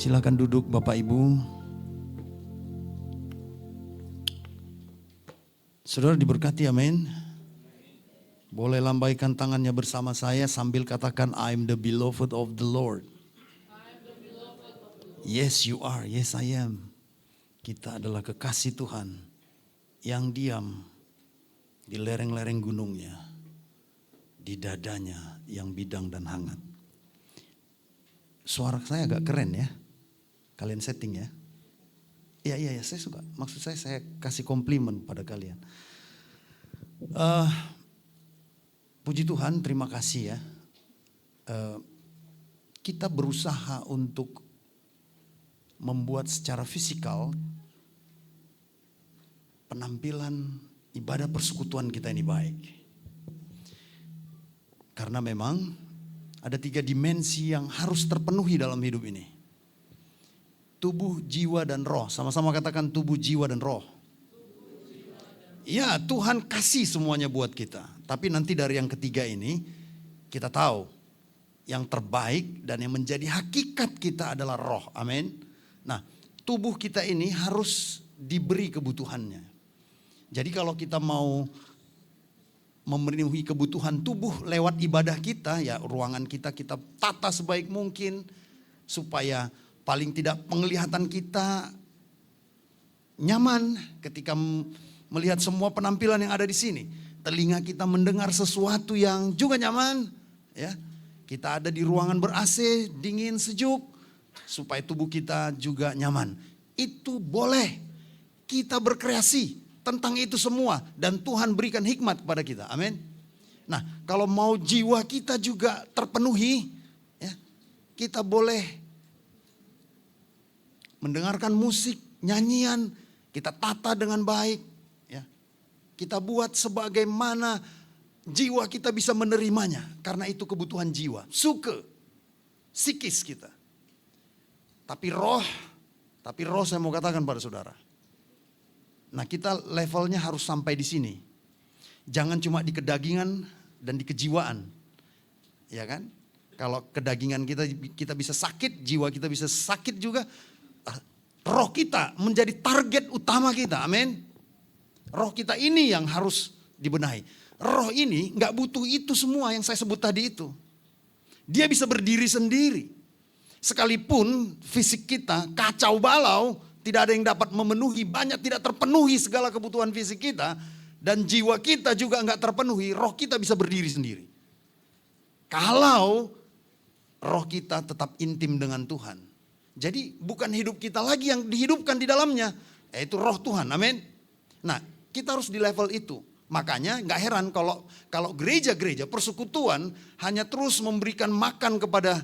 Silakan duduk Bapak Ibu. Saudara diberkati, amin. Boleh lambaikan tangannya bersama saya sambil katakan, I'm the beloved of the Lord. Yes you are, yes I am. Kita adalah kekasih Tuhan yang diam di lereng-lereng gunungnya, di dadanya yang bidang dan hangat. Suara saya agak keren ya. Kalian setting ya. Iya, saya suka. Maksud saya kasih komplimen pada kalian. Puji Tuhan, terima kasih ya. Kita berusaha untuk membuat secara fisikal penampilan ibadah persekutuan kita ini baik. Karena memang ada 3 dimensi yang harus terpenuhi dalam hidup ini. Tubuh, jiwa, dan roh. Sama-sama katakan tubuh, jiwa, dan roh. Ya, Tuhan kasih semuanya buat kita. Tapi nanti dari yang ketiga ini, kita tahu yang terbaik dan yang menjadi hakikat kita adalah roh. Amin. Nah, tubuh kita ini harus diberi kebutuhannya. Jadi kalau kita mau memenuhi kebutuhan tubuh lewat ibadah kita, ya ruangan kita tata sebaik mungkin supaya paling tidak penglihatan kita nyaman ketika melihat semua penampilan yang ada di sini. Telinga kita mendengar sesuatu yang juga nyaman, ya. Kita ada di ruangan ber-AC, dingin, sejuk, supaya tubuh kita juga nyaman. Itu boleh. Kita berkreasi tentang itu semua dan Tuhan berikan hikmat kepada kita. Amin. Nah, kalau mau jiwa kita juga terpenuhi, ya, kita boleh mendengarkan musik, nyanyian, kita tata dengan baik. Ya. Kita buat sebagaimana jiwa kita bisa menerimanya. Karena itu kebutuhan jiwa. Suke, psikis kita. Tapi roh saya mau katakan pada saudara. Nah, kita levelnya harus sampai di sini. Jangan cuma di kedagingan dan di kejiwaan. Ya kan? Kalau kedagingan kita bisa sakit, jiwa kita bisa sakit juga. Roh kita menjadi target utama kita, amin. Roh kita ini yang harus dibenahi. Roh ini gak butuh itu semua yang saya sebut tadi itu. Dia bisa berdiri sendiri. Sekalipun fisik kita kacau balau, tidak ada yang dapat memenuhi, banyak tidak terpenuhi segala kebutuhan fisik kita. Dan jiwa kita juga gak terpenuhi, roh kita bisa berdiri sendiri. Kalau roh kita tetap intim dengan Tuhan. Jadi bukan hidup kita lagi yang dihidupkan di dalamnya, yaitu roh Tuhan, amin. Nah, kita harus di level itu. Makanya gak heran kalau gereja-gereja persekutuan hanya terus memberikan makan kepada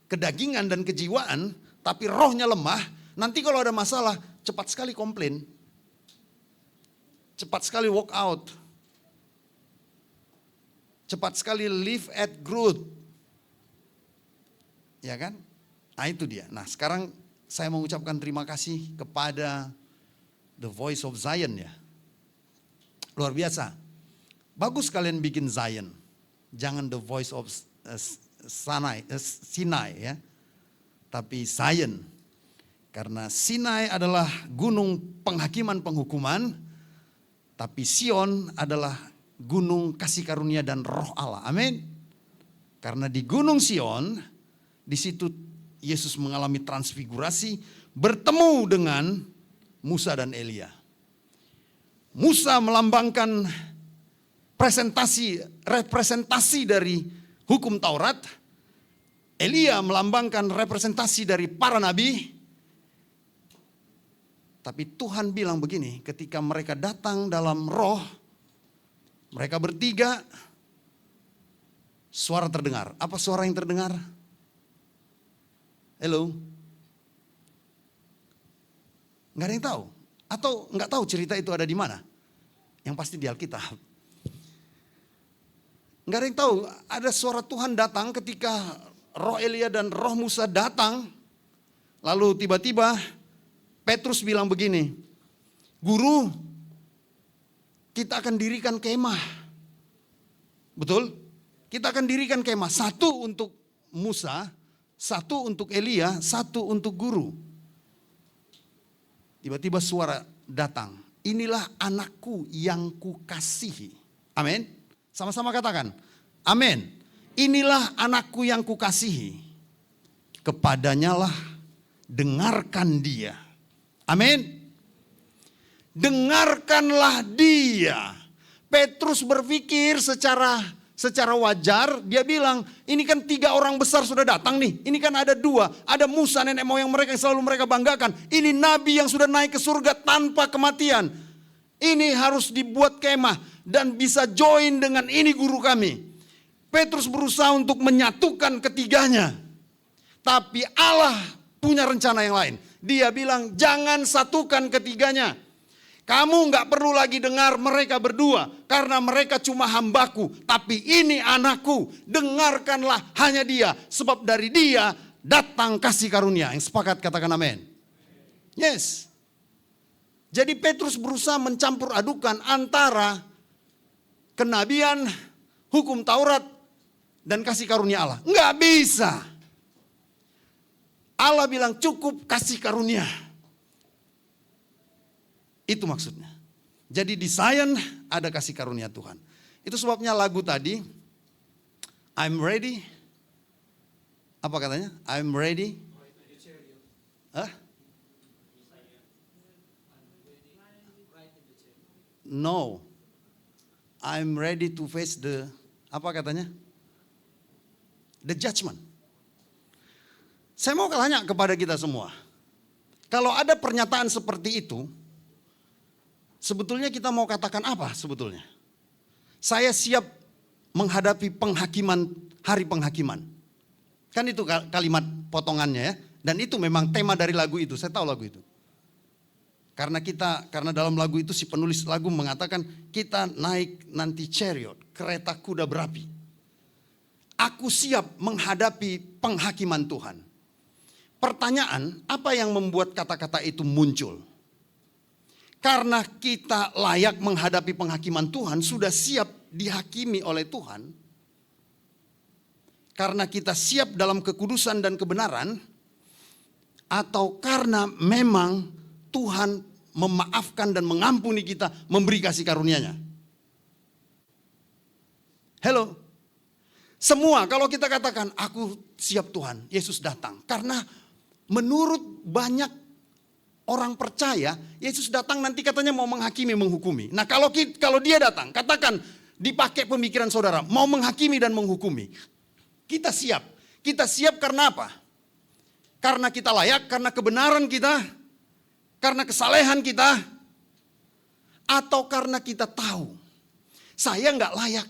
kedagingan dan kejiwaan, tapi rohnya lemah. Nanti kalau ada masalah, cepat sekali komplain. Cepat sekali walk out. Cepat sekali live at growth. Ya kan? Nah itu dia. Nah sekarang saya mengucapkan terima kasih kepada The Voice of Zion ya. Luar biasa. Bagus kalian bikin Zion. Jangan The Voice of Sinai ya. Tapi Zion. Karena Sinai adalah gunung penghakiman penghukuman. Tapi Sion adalah gunung kasih karunia dan roh Allah. Amin. Karena di gunung Sion, di situ Yesus mengalami transfigurasi, bertemu dengan Musa dan Elia. Musa melambangkan representasi dari hukum Taurat. Elia melambangkan representasi dari para nabi. Tapi Tuhan bilang begini, ketika mereka datang dalam roh, mereka bertiga, suara terdengar. Apa suara yang terdengar? Hello? Gak ada yang tahu? Atau gak tahu cerita itu ada di mana? Yang pasti di Alkitab. Gak ada yang tahu, ada suara Tuhan datang ketika roh Elia dan roh Musa datang. Lalu tiba-tiba Petrus bilang begini, Guru, kita akan dirikan kemah. Betul? Kita akan dirikan kemah. Satu untuk Musa, Satu untuk Elia, satu untuk guru. Tiba-tiba suara datang. Inilah anakku yang kukasihi. Amin. Sama-sama katakan. Amin. Inilah anakku yang kukasihi. Kepadanyalah dengarkan dia. Amin. Dengarkanlah dia. Petrus berpikir secara wajar, dia bilang, ini kan 3 orang besar sudah datang nih. Ini kan ada 2, ada Musa nenek moyang mereka yang selalu mereka banggakan. Ini nabi yang sudah naik ke surga tanpa kematian. Ini harus dibuat kemah dan bisa join dengan ini guru kami. Petrus berusaha untuk menyatukan ketiganya. Tapi Allah punya rencana yang lain. Dia bilang, jangan satukan ketiganya. Kamu gak perlu lagi dengar mereka berdua. Karena mereka cuma hambaku. Tapi ini anakku. Dengarkanlah hanya dia. Sebab dari dia datang kasih karunia. Yang sepakat katakan amin. Yes. Jadi Petrus berusaha mencampur adukan antara kenabian, hukum Taurat, dan kasih karunia Allah. Gak bisa. Allah bilang cukup kasih karunia. Itu maksudnya. Jadi di Zion ada kasih karunia Tuhan. Itu sebabnya lagu tadi, I'm ready. Apa katanya? I'm ready. Hah? No. I'm ready to face the, apa katanya? The judgment. Saya mau tanya kepada kita semua. Kalau ada pernyataan seperti itu, sebetulnya kita mau katakan apa sebetulnya? Saya siap menghadapi penghakiman, hari penghakiman. Kan itu kalimat potongannya ya. Dan itu memang tema dari lagu itu, saya tahu lagu itu. Karena dalam lagu itu si penulis lagu mengatakan kita naik nanti chariot, kereta kuda berapi. Aku siap menghadapi penghakiman Tuhan. Pertanyaan, apa yang membuat kata-kata itu muncul? Karena kita layak menghadapi penghakiman Tuhan, sudah siap dihakimi oleh Tuhan. Karena kita siap dalam kekudusan dan kebenaran, atau karena memang Tuhan memaafkan dan mengampuni kita, memberi kasih karunia-Nya. Hello. Semua kalau kita katakan, aku siap Tuhan, Yesus datang. Karena menurut banyak orang percaya, Yesus datang nanti katanya mau menghakimi, menghukumi. Nah kalau dia datang, katakan dipakai pemikiran saudara, mau menghakimi dan menghukumi. Kita siap. Kita siap karena apa? Karena kita layak, karena kebenaran kita, karena kesalehan kita, atau karena kita tahu saya nggak layak.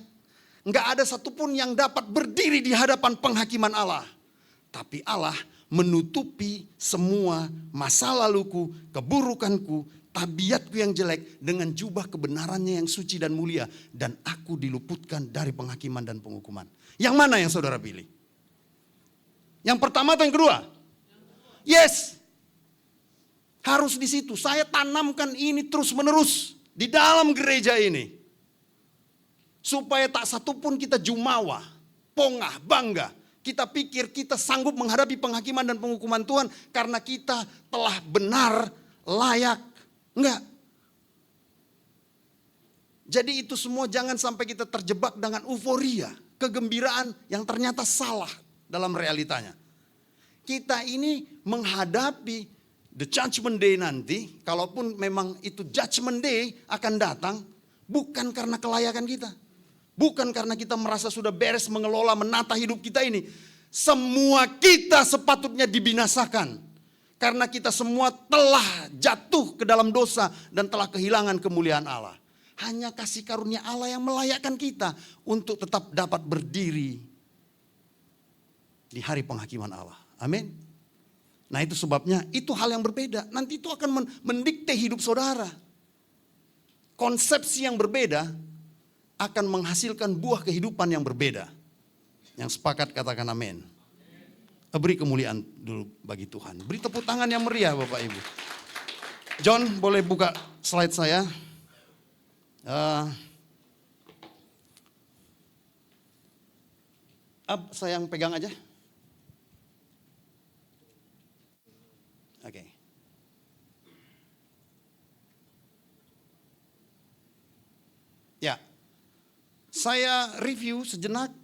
Nggak ada satupun yang dapat berdiri di hadapan penghakiman Allah. Tapi Allah menutupi semua masa laluku, keburukanku, tabiatku yang jelek dengan jubah kebenarannya yang suci dan mulia. Dan aku diluputkan dari penghakiman dan penghukuman. Yang mana yang saudara pilih? Yang pertama atau yang kedua? Yes. Harus di situ. Saya tanamkan ini terus menerus di dalam gereja ini. Supaya tak satupun kita jumawa, pongah, bangga. Kita pikir kita sanggup menghadapi penghakiman dan penghukuman Tuhan karena kita telah benar, layak. Enggak. Jadi itu semua jangan sampai kita terjebak dengan euforia, kegembiraan yang ternyata salah dalam realitanya. Kita ini menghadapi the judgment day nanti, kalaupun memang itu judgment day akan datang, bukan karena kelayakan kita. Bukan karena kita merasa sudah beres mengelola, menata hidup kita ini. Semua kita sepatutnya dibinasakan. Karena kita semua telah jatuh ke dalam dosa dan telah kehilangan kemuliaan Allah. Hanya kasih karunia Allah yang melayakkan kita untuk tetap dapat berdiri di hari penghakiman Allah. Amin. Nah itu sebabnya itu hal yang berbeda. Nanti itu akan mendikte hidup saudara. Konsepsi yang berbeda akan menghasilkan buah kehidupan yang berbeda. Yang sepakat katakan amin. Beri kemuliaan dulu bagi Tuhan. Beri tepuk tangan yang meriah Bapak Ibu. John boleh buka slide saya. Sayang pegang aja. saya review sejenak.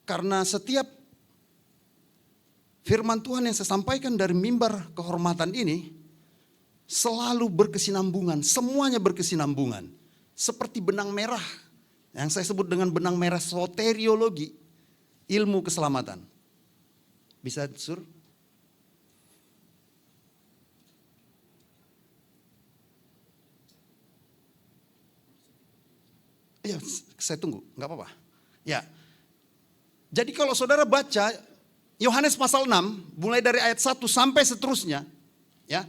Karena setiap firman Tuhan yang saya sampaikan dari mimbar kehormatan ini selalu berkesinambungan, semuanya berkesinambungan. Seperti benang merah yang saya sebut dengan benang merah soteriologi, ilmu keselamatan. Bisa sur? Ya, saya tunggu, nggak apa-apa. Ya, jadi kalau saudara baca Yohanes pasal 6, mulai dari ayat 1 sampai seterusnya, ya,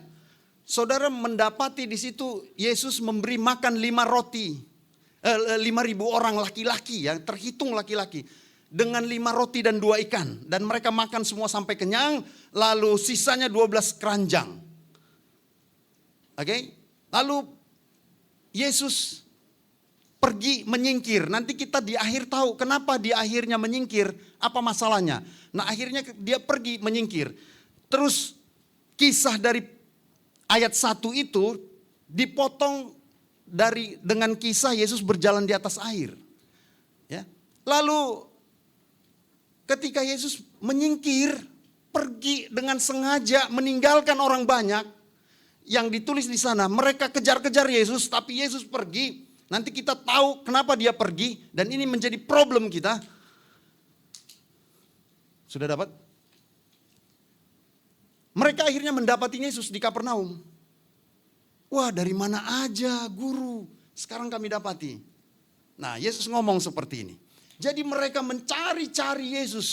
saudara mendapati di situ Yesus memberi makan 5.000 orang laki-laki, yang terhitung laki-laki, dengan 5 roti dan 2 ikan. Dan mereka makan semua sampai kenyang, lalu sisanya 12 keranjang. Oke, lalu Yesus pergi menyingkir. Nanti kita di akhir tahu kenapa di akhirnya menyingkir, apa masalahnya. Nah akhirnya dia pergi menyingkir. Terus kisah dari ayat 1 itu dipotong dengan kisah Yesus berjalan di atas air. Ya. Lalu ketika Yesus menyingkir, pergi dengan sengaja meninggalkan orang banyak, yang ditulis di sana mereka kejar-kejar Yesus, tapi Yesus pergi. Nanti kita tahu kenapa dia pergi, dan ini menjadi problem kita. Sudah dapat? Mereka akhirnya mendapati Yesus di Kapernaum. Wah, dari mana aja guru sekarang kami dapati. Nah, Yesus ngomong seperti ini. Jadi mereka mencari-cari Yesus.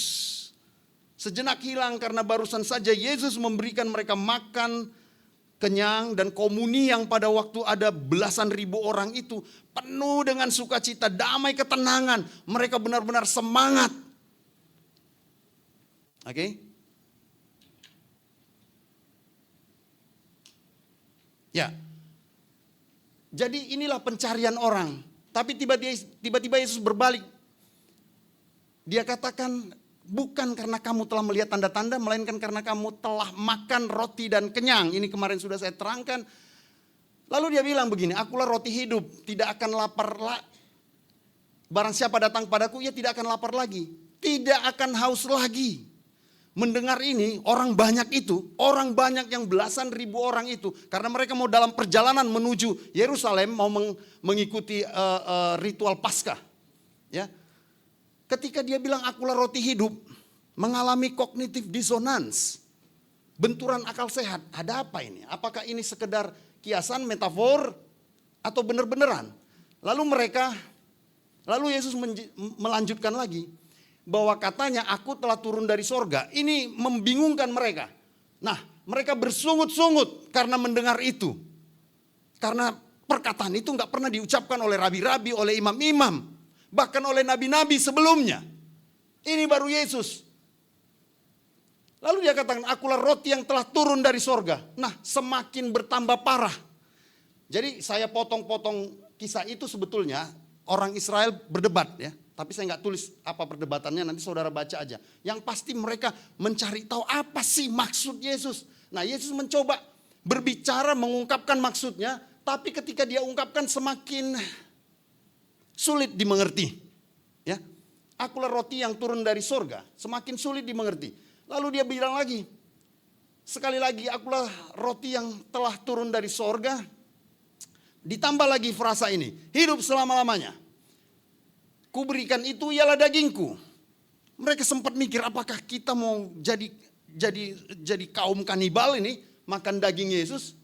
Sejenak hilang karena barusan saja Yesus memberikan mereka makan kenyang, dan komuni yang pada waktu ada belasan ribu orang itu penuh dengan sukacita, damai, ketenangan. Mereka benar-benar semangat. Oke? Ya. Jadi inilah pencarian orang. Tapi tiba-tiba Yesus berbalik. Dia katakan, bukan karena kamu telah melihat tanda-tanda, melainkan karena kamu telah makan roti dan kenyang. Ini kemarin sudah saya terangkan. Lalu dia bilang begini, akulah roti hidup, tidak akan lapar lagi. Barang siapa datang padaku, ia tidak akan lapar lagi. Tidak akan haus lagi. Mendengar ini, orang banyak itu, orang banyak yang belasan ribu orang itu, karena mereka mau dalam perjalanan menuju Yerusalem, mau mengikuti ritual Paskah. Ya. Ketika dia bilang akulah roti hidup, mengalami cognitive dissonance, benturan akal sehat. Ada apa ini? Apakah ini sekedar kiasan, metafor, atau benar-beneran? Lalu Yesus melanjutkan lagi, bahwa katanya aku telah turun dari sorga. Ini membingungkan mereka. Nah, mereka bersungut-sungut karena mendengar itu. Karena perkataan itu nggak pernah diucapkan oleh rabi-rabi, oleh imam-imam. Bahkan oleh nabi-nabi sebelumnya. Ini baru Yesus. Lalu dia katakan, akulah roti yang telah turun dari sorga. Nah, semakin bertambah parah. Jadi saya potong-potong kisah itu sebetulnya orang Israel berdebat ya. Tapi saya nggak tulis apa perdebatannya, nanti saudara baca aja. Yang pasti mereka mencari tahu apa sih maksud Yesus. Nah, Yesus mencoba berbicara, mengungkapkan maksudnya. Tapi ketika dia ungkapkan semakin sulit dimengerti. Ya, akulah roti yang turun dari sorga, semakin sulit dimengerti. Lalu dia bilang lagi, sekali lagi akulah roti yang telah turun dari sorga. Ditambah lagi frasa ini, hidup selama-lamanya. Kuberikan itu ialah dagingku. Mereka sempat mikir apakah kita mau jadi kaum kanibal ini, makan daging Yesus.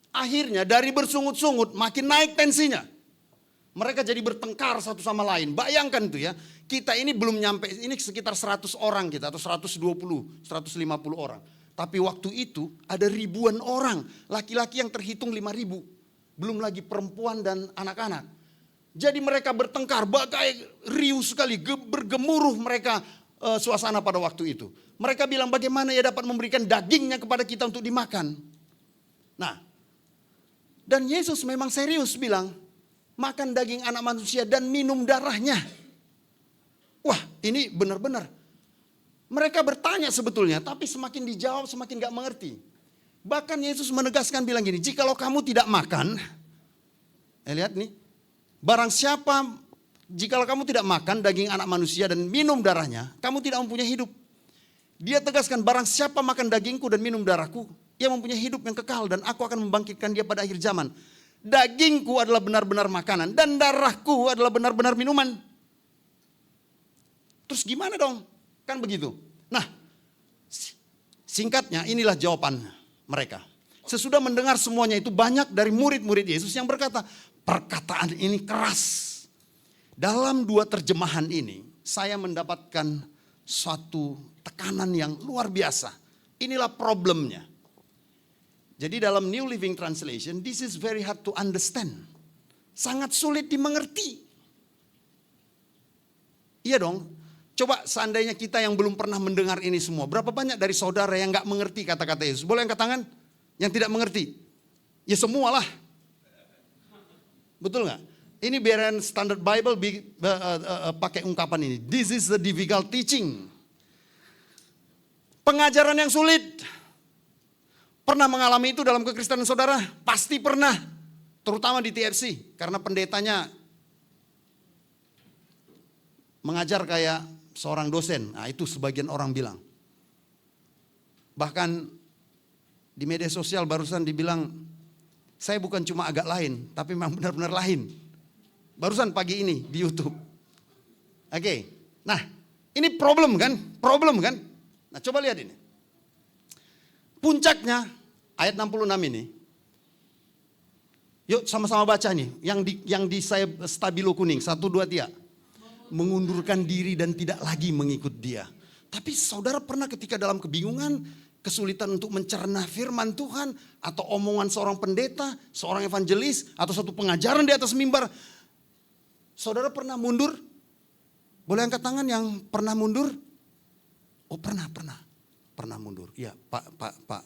Akhirnya dari bersungut-sungut makin naik tensinya. Mereka jadi bertengkar satu sama lain. Bayangkan itu ya. Kita ini belum nyampe, ini sekitar 100 orang kita, atau 120, 150 orang. Tapi waktu itu ada ribuan orang. Laki-laki yang terhitung 5.000. Belum lagi perempuan dan anak-anak. Jadi mereka bertengkar, bagai riuh sekali, bergemuruh mereka suasana pada waktu itu. Mereka bilang bagaimana ia dapat memberikan dagingnya kepada kita untuk dimakan. Nah, dan Yesus memang serius bilang, makan daging anak manusia dan minum darahnya. Wah, ini benar-benar. Mereka bertanya sebetulnya, tapi semakin dijawab semakin gak mengerti. Bahkan Yesus menegaskan bilang gini, jikalau kamu tidak makan, lihat nih, Barang siapa, jikalau kamu tidak makan daging anak manusia dan minum darahnya, kamu tidak mempunyai hidup. Dia tegaskan, barang siapa makan dagingku dan minum darahku, ia mempunyai hidup yang kekal dan aku akan membangkitkan dia pada akhir zaman. Dagingku adalah benar-benar makanan dan darahku adalah benar-benar minuman. Terus gimana dong? Kan begitu. Nah, singkatnya inilah jawaban mereka. Sesudah mendengar semuanya itu, banyak dari murid-murid Yesus yang berkata, perkataan ini keras. Dalam dua terjemahan ini, saya mendapatkan suatu tekanan yang luar biasa. Inilah problemnya. Jadi dalam New Living Translation, this is very hard to understand. Sangat sulit dimengerti. Iya dong. Coba seandainya kita yang belum pernah mendengar ini semua. Berapa banyak dari saudara yang gak mengerti kata-kata Yesus? Boleh angkat tangan? Yang tidak mengerti? Ya semualah. Betul gak? Ini biaran Standard Bible pakai ungkapan ini. This is the difficult teaching. Pengajaran yang sulit. Pernah mengalami itu dalam kekristenan saudara? Pasti pernah. Terutama di TFC. Karena pendetanya mengajar kayak seorang dosen. Nah itu sebagian orang bilang. Bahkan di media sosial barusan dibilang, saya bukan cuma agak lain, tapi memang benar-benar lain. Barusan pagi ini di YouTube. Oke. Nah, ini problem kan? Problem kan? Nah, coba lihat ini. Puncaknya ayat 66 ini. Yuk sama-sama baca nih. Yang di saya stabilo kuning. 1, 2, 3. Mengundurkan diri dan tidak lagi mengikut dia. Tapi saudara pernah ketika dalam kebingungan, kesulitan untuk mencerna firman Tuhan, atau omongan seorang pendeta, seorang evangelis, atau satu pengajaran di atas mimbar, saudara pernah mundur? Boleh angkat tangan yang pernah mundur? Oh pernah mundur. Iya Pak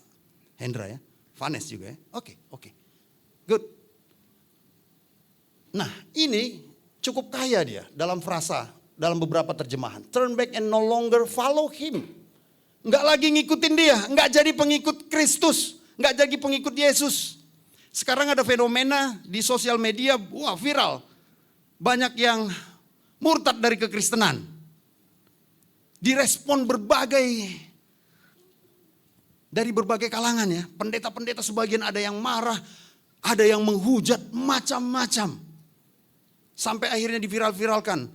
Hendra ya, Vanes juga ya. Oke, good. Nah ini cukup kaya dia dalam frasa, dalam beberapa terjemahan. Turn back and no longer follow him. Enggak lagi ngikutin dia, enggak jadi pengikut Kristus, enggak jadi pengikut Yesus. Sekarang ada fenomena di sosial media, wah viral. Banyak yang murtad dari kekristenan. Direspon dari berbagai kalangan ya. Pendeta-pendeta sebagian ada yang marah, ada yang menghujat, macam-macam. Sampai akhirnya diviral-viralkan.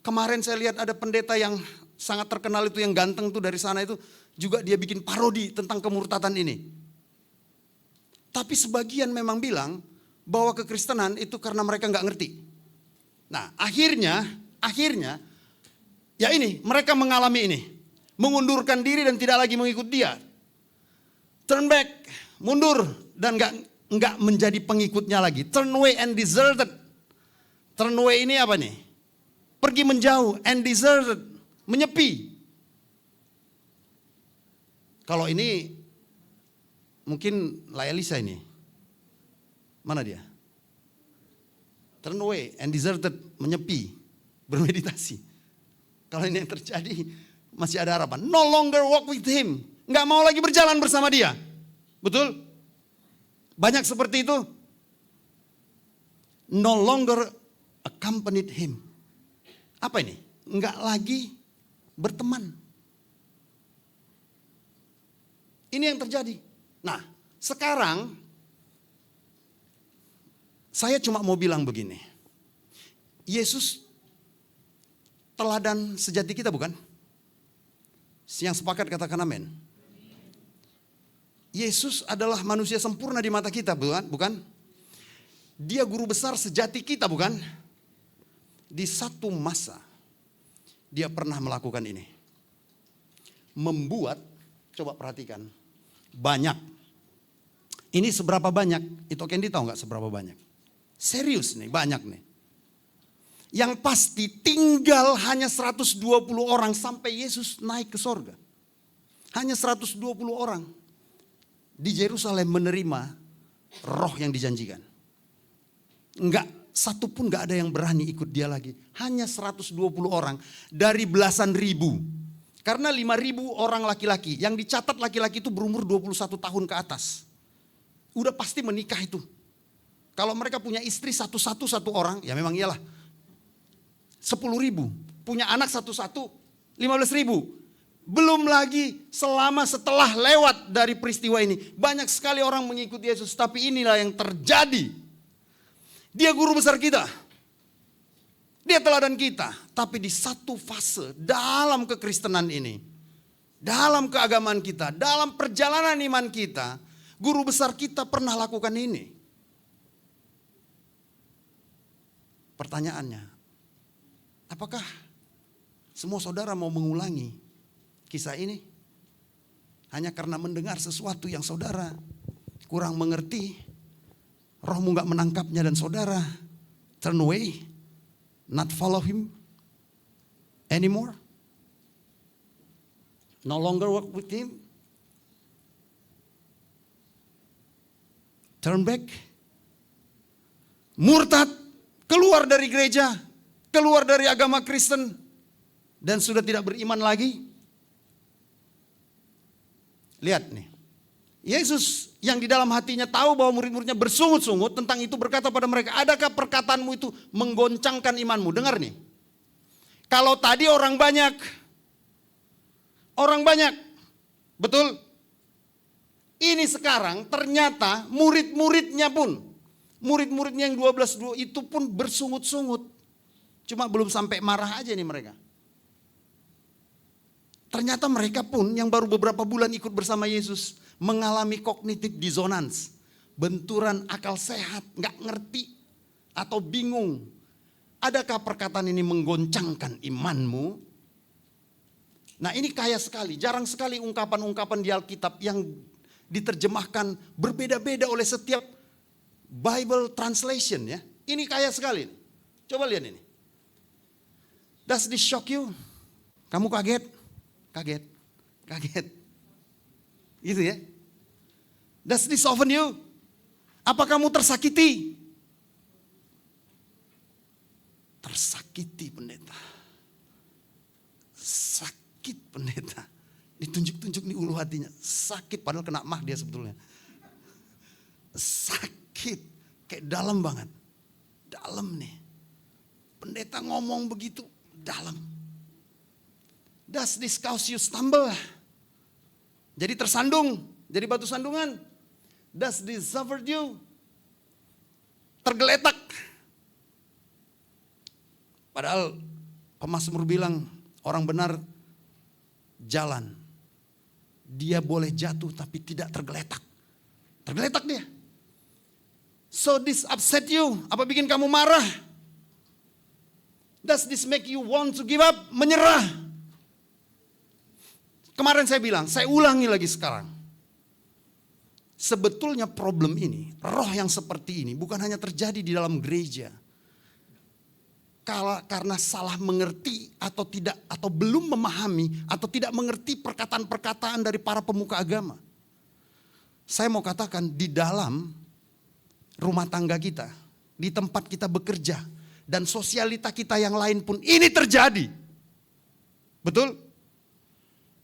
Kemarin saya lihat ada pendeta yang sangat terkenal itu, yang ganteng tuh dari sana itu, juga dia bikin parodi tentang kemurtadan ini. Tapi sebagian memang bilang bahwa kekristenan itu karena mereka nggak ngerti. Nah akhirnya ya ini mereka mengalami ini. Mengundurkan diri dan tidak lagi mengikut dia. Turn back, mundur dan nggak menjadi pengikutnya lagi. Turn away and deserted. Turn away ini apa nih? Pergi menjauh, and deserted, menyepi. Kalau ini mungkin Laelisa ini. Mana dia? Turn away and deserted, menyepi, bermeditasi. Kalau ini yang terjadi, masih ada harapan. No longer walk with him. Nggak mau lagi berjalan bersama dia. Betul? Banyak seperti itu. No longer accompanied him. Apa ini? Nggak lagi berteman. Ini yang terjadi. Nah, sekarang saya cuma mau bilang begini. Yesus teladan sejati kita bukan? Yang sepakat katakan amin. Yesus adalah manusia sempurna di mata kita bukan? Dia guru besar sejati kita bukan? Di satu masa dia pernah melakukan ini. Membuat, coba perhatikan, banyak. Ini seberapa banyak? Itu Candy tahu nggak seberapa banyak? Serius nih, banyak nih. Yang pasti tinggal hanya 120 orang sampai Yesus naik ke sorga. Hanya 120 orang di Yerusalem menerima roh yang dijanjikan. Enggak, satu pun enggak ada yang berani ikut dia lagi. Hanya 120 orang dari belasan ribu. Karena 5.000 orang laki-laki. Yang dicatat laki-laki itu berumur 21 tahun ke atas. Udah pasti menikah itu. Kalau mereka punya istri satu orang, ya memang iyalah. 10.000. Punya anak satu 15.000. Belum lagi setelah lewat dari peristiwa ini. Banyak sekali orang mengikuti Yesus. Tapi inilah yang terjadi. Dia guru besar kita. Dia teladan kita. Tapi di satu fase dalam kekristenan ini, dalam keagamaan kita, dalam perjalanan iman kita, guru besar kita pernah lakukan ini. Pertanyaannya, apakah semua saudara mau mengulangi kisah ini? Hanya karena mendengar sesuatu yang saudara kurang mengerti, rohmu gak menangkapnya dan saudara turn away, not follow him anymore, no longer work with him, turn back, murtad, keluar dari gereja, keluar dari agama Kristen, dan sudah tidak beriman lagi. Lihat nih, Yesus yang di dalam hatinya tahu bahwa murid-muridnya bersungut-sungut tentang itu, berkata pada mereka, adakah perkataanmu itu menggoncangkan imanmu? Dengar nih, kalau tadi orang banyak, betul? Ini sekarang ternyata murid-muridnya yang 12 itu pun bersungut-sungut. Cuma belum sampai marah aja nih mereka. Ternyata mereka pun yang baru beberapa bulan ikut bersama Yesus mengalami cognitive dissonance. Benturan akal sehat, gak ngerti atau bingung. Adakah perkataan ini menggoncangkan imanmu? Nah ini kaya sekali, jarang sekali ungkapan-ungkapan di Alkitab yang diterjemahkan berbeda-beda oleh setiap Bible translation ya. Ini kaya sekali. Coba lihat ini. Does this shock you? Kamu kaget? Kaget. Gitu ya. Does this soften you? Apa kamu tersakiti? Tersakiti pendeta. Sakit pendeta. Ditunjuk-tunjuk nih ulu hatinya. Sakit padahal kena mah dia sebetulnya. Sakit. Kayak dalam banget. Dalam nih. Pendeta ngomong begitu. Dalam. Does this cause you stumble? Jadi tersandung. Jadi batu sandungan. Does this suffer you? Tergeletak. Padahal pemazmur bilang orang benar jalan. Dia boleh jatuh tapi tidak tergeletak. Tergeletak dia. So this upset you? Apa bikin kamu marah? Does this make you want to give up? Menyerah. Kemarin saya bilang, saya ulangi lagi sekarang. Sebetulnya problem ini, roh yang seperti ini bukan hanya terjadi di dalam gereja. Karena salah mengerti atau tidak, atau belum memahami atau tidak mengerti perkataan-perkataan dari para pemuka agama. Saya mau katakan di dalam rumah tangga kita, di tempat kita bekerja, dan sosialita kita yang lain pun ini terjadi. Betul?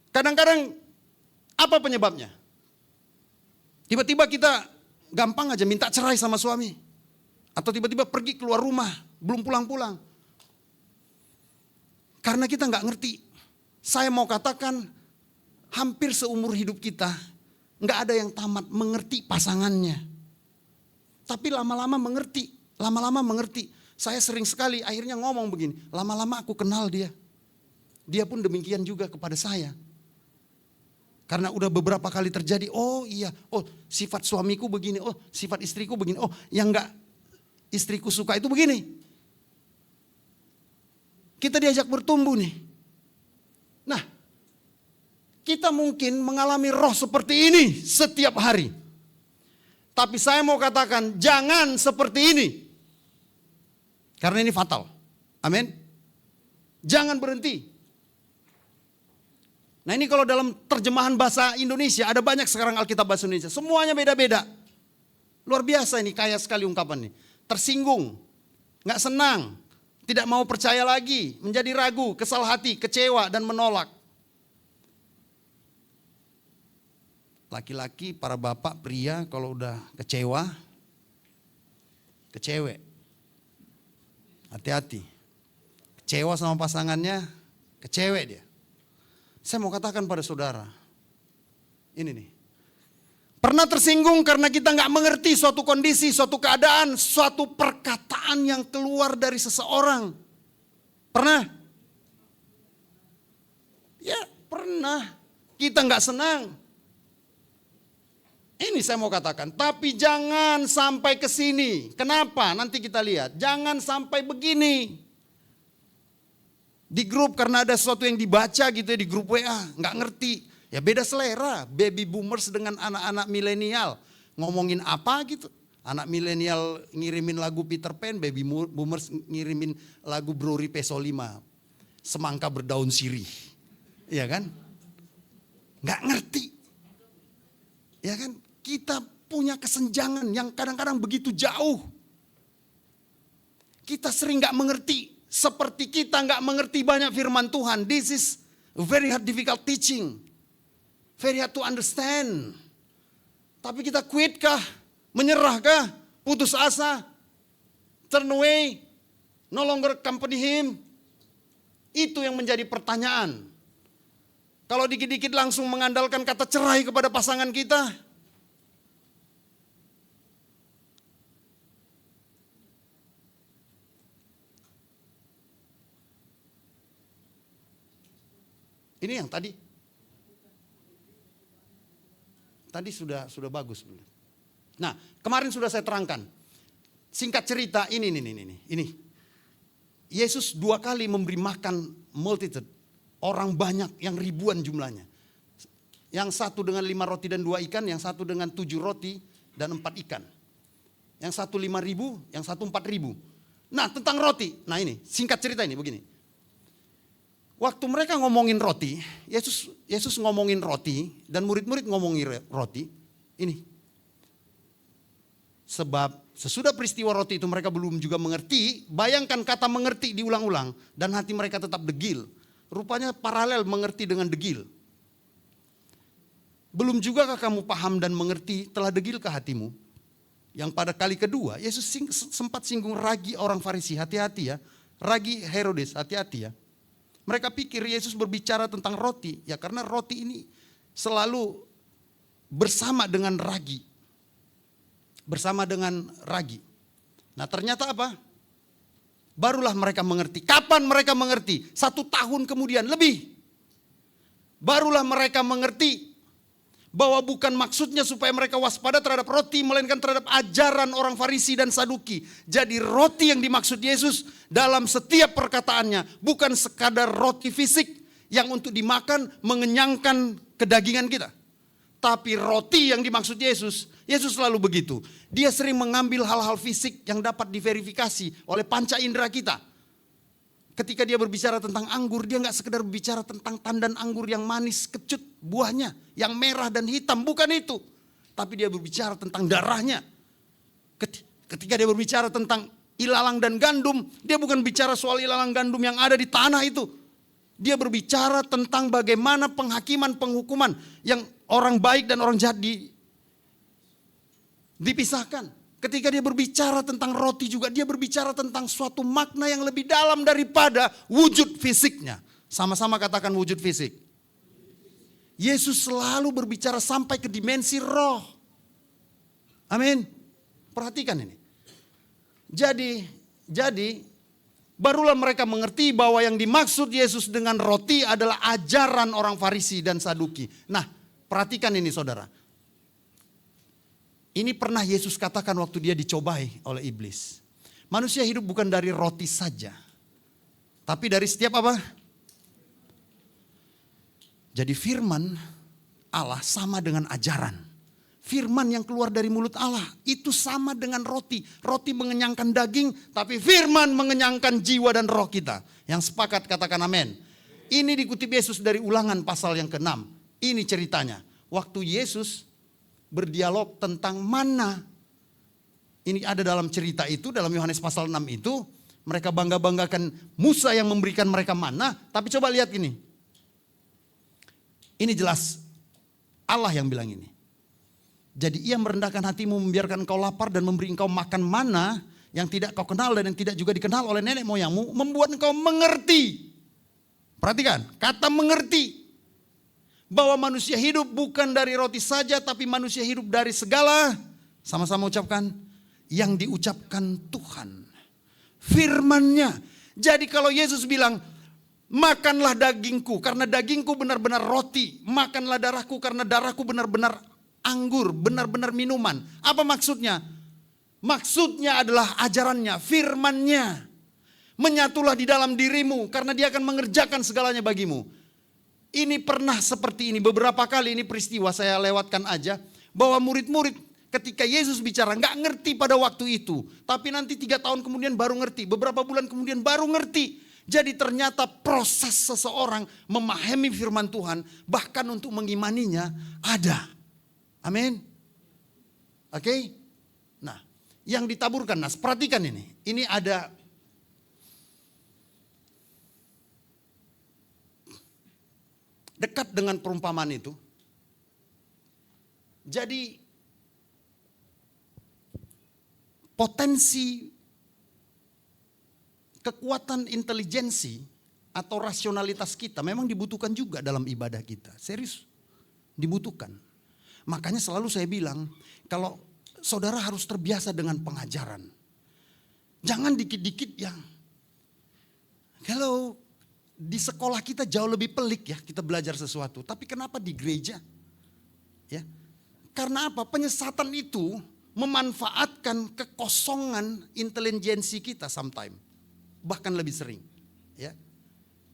Kadang-kadang apa penyebabnya? Tiba-tiba kita gampang aja minta cerai sama suami. Atau tiba-tiba pergi keluar rumah, belum pulang-pulang. Karena kita gak ngerti. Saya mau katakan hampir seumur hidup kita gak ada yang tamat mengerti pasangannya. Tapi lama-lama mengerti. Saya sering sekali akhirnya ngomong begini, lama-lama aku kenal dia. Dia pun demikian juga kepada saya. Karena udah beberapa kali terjadi, oh iya, oh sifat suamiku begini, oh sifat istriku begini, oh yang gak istriku suka itu begini. Kita diajak bertumbuh nih. Nah, kita mungkin mengalami roh seperti ini setiap hari. Tapi saya mau katakan, jangan seperti ini. Karena ini fatal. Amin. Jangan berhenti. Nah ini kalau dalam terjemahan bahasa Indonesia, ada banyak sekarang Alkitab bahasa Indonesia. Semuanya beda-beda. Luar biasa ini, kaya sekali ungkapan ini. Tersinggung, gak senang, tidak mau percaya lagi, menjadi ragu, kesal hati, kecewa dan menolak. Laki-laki, para bapak, pria kalau udah kecewa, ke cewek. Hati-hati. Kecewa sama pasangannya, ke cewek dia. Saya mau katakan pada saudara, ini nih. Pernah tersinggung karena kita nggak mengerti suatu kondisi, suatu keadaan, suatu perkataan yang keluar dari seseorang. Pernah? Ya pernah. Kita nggak senang. Ini saya mau katakan, tapi jangan sampai ke sini. Kenapa? Nanti kita lihat. Jangan sampai begini. Di grup karena ada sesuatu yang dibaca gitu ya di grup WA, nggak ngerti. Ya beda selera, baby boomers dengan anak-anak milenial. Ngomongin apa gitu. Anak milenial ngirimin lagu Peter Pan, baby boomers ngirimin lagu Brori Peso 5. Semangka berdaun sirih. Iya kan? Nggak ngerti. Ya kan? Kita punya kesenjangan yang kadang-kadang begitu jauh. Kita sering nggak mengerti. Seperti kita nggak mengerti banyak firman Tuhan. This is very hard difficult teaching. Very hard to understand. Tapi kita quit kah? Menyerah kah? Putus asa? Turn away? No longer accompany him? Itu yang menjadi pertanyaan. Kalau dikit-dikit langsung mengandalkan kata cerai kepada pasangan kita. Ini yang tadi. Tadi sudah bagus. Nah, kemarin sudah saya terangkan. Singkat cerita, ini. Yesus 2 kali memberi makan multitude. Orang banyak yang ribuan jumlahnya. Yang satu dengan 5 roti dan 2 ikan, yang satu dengan 7 roti dan 4 ikan. Yang satu 5.000, yang satu 4.000. Nah, tentang roti. Nah ini, singkat cerita ini begini. Waktu mereka ngomongin roti, Yesus ngomongin roti dan murid-murid ngomongin roti. Ini. Sebab sesudah peristiwa roti itu mereka belum juga mengerti. Bayangkan kata mengerti diulang-ulang dan hati mereka tetap degil. Rupanya paralel mengerti dengan degil. Belum jugakah kamu paham dan mengerti, telah degilkah hatimu? Yang pada kali kedua Yesus sempat singgung ragi orang Farisi, hati-hati ya. Ragi Herodes, hati-hati ya. Mereka pikir Yesus berbicara tentang roti. Ya karena roti ini selalu bersama dengan ragi. Bersama dengan ragi. Nah ternyata apa? Barulah mereka mengerti. Kapan mereka mengerti? 1 tahun kemudian, lebih. Barulah mereka mengerti bahwa bukan maksudnya supaya mereka waspada terhadap roti, melainkan terhadap ajaran orang Farisi dan Saduki. Jadi roti yang dimaksud Yesus dalam setiap perkataannya bukan sekadar roti fisik yang untuk dimakan mengenyangkan kedagingan kita. Tapi roti yang dimaksud Yesus selalu begitu. Dia sering mengambil hal-hal fisik yang dapat diverifikasi oleh panca indera kita. Ketika dia berbicara tentang anggur, dia nggak sekedar berbicara tentang tandan anggur yang manis, kecut buahnya, yang merah dan hitam, bukan itu. Tapi dia berbicara tentang darahnya. Ketika dia berbicara tentang ilalang dan gandum, dia bukan bicara soal ilalang gandum yang ada di tanah itu. Dia berbicara tentang bagaimana penghakiman, penghukuman yang orang baik dan orang jahat dipisahkan. Ketika dia berbicara tentang roti juga, dia berbicara tentang suatu makna yang lebih dalam daripada wujud fisiknya. Sama-sama katakan wujud fisik. Yesus selalu berbicara sampai ke dimensi roh. Amin. Perhatikan ini. Jadi barulah mereka mengerti bahwa yang dimaksud Yesus dengan roti adalah ajaran orang Farisi dan Saduki. Nah, perhatikan ini saudara. Ini pernah Yesus katakan waktu dia dicobai oleh iblis. Manusia hidup bukan dari roti saja, tapi dari setiap apa? Jadi firman Allah sama dengan ajaran. Firman yang keluar dari mulut Allah itu sama dengan roti. Roti mengenyangkan daging, tapi firman mengenyangkan jiwa dan roh kita. Yang sepakat katakan amin. Ini dikutip Yesus dari Ulangan pasal yang ke-6. Ini ceritanya. Waktu Yesus berdialog tentang mana. Ini ada dalam cerita itu, dalam Yohanes pasal 6 itu. Mereka bangga-banggakan Musa yang memberikan mereka mana. Tapi coba lihat ini. Ini jelas Allah yang bilang ini. Jadi ia merendahkan hatimu, membiarkan engkau lapar dan memberi engkau makan mana yang tidak kau kenal dan yang tidak juga dikenal oleh nenek moyangmu, membuat engkau mengerti. Perhatikan, kata mengerti. Bahwa manusia hidup bukan dari roti saja, tapi manusia hidup dari segala, sama-sama ucapkan, yang diucapkan Tuhan. Firman-Nya. Jadi kalau Yesus bilang, makanlah dagingku karena dagingku benar-benar roti. Makanlah darahku karena darahku benar-benar anggur, benar-benar minuman. Apa maksudnya? Maksudnya adalah ajarannya, firman-Nya. Menyatulah di dalam dirimu karena dia akan mengerjakan segalanya bagimu. Ini pernah seperti ini, beberapa kali ini peristiwa saya lewatkan aja. Bahwa murid-murid ketika Yesus bicara nggak ngerti pada waktu itu. Tapi nanti 3 tahun kemudian baru ngerti, beberapa bulan kemudian baru ngerti. Jadi ternyata proses seseorang memahami firman Tuhan, bahkan untuk mengimaninya ada. Amin. Oke. Nah, yang ditaburkan, Nas, perhatikan ini. Ini ada dekat dengan perumpamaan itu. Jadi potensi kekuatan intelijensi atau rasionalitas kita memang dibutuhkan juga dalam ibadah kita. Serius, dibutuhkan. Makanya selalu saya bilang, kalau saudara harus terbiasa dengan pengajaran. Jangan dikit-dikit yang, kalau di sekolah kita jauh lebih pelik ya, kita belajar sesuatu. Tapi kenapa di gereja? Ya, karena apa? Penyesatan itu memanfaatkan kekosongan intelijensi kita sometimes. Bahkan lebih sering. Ya.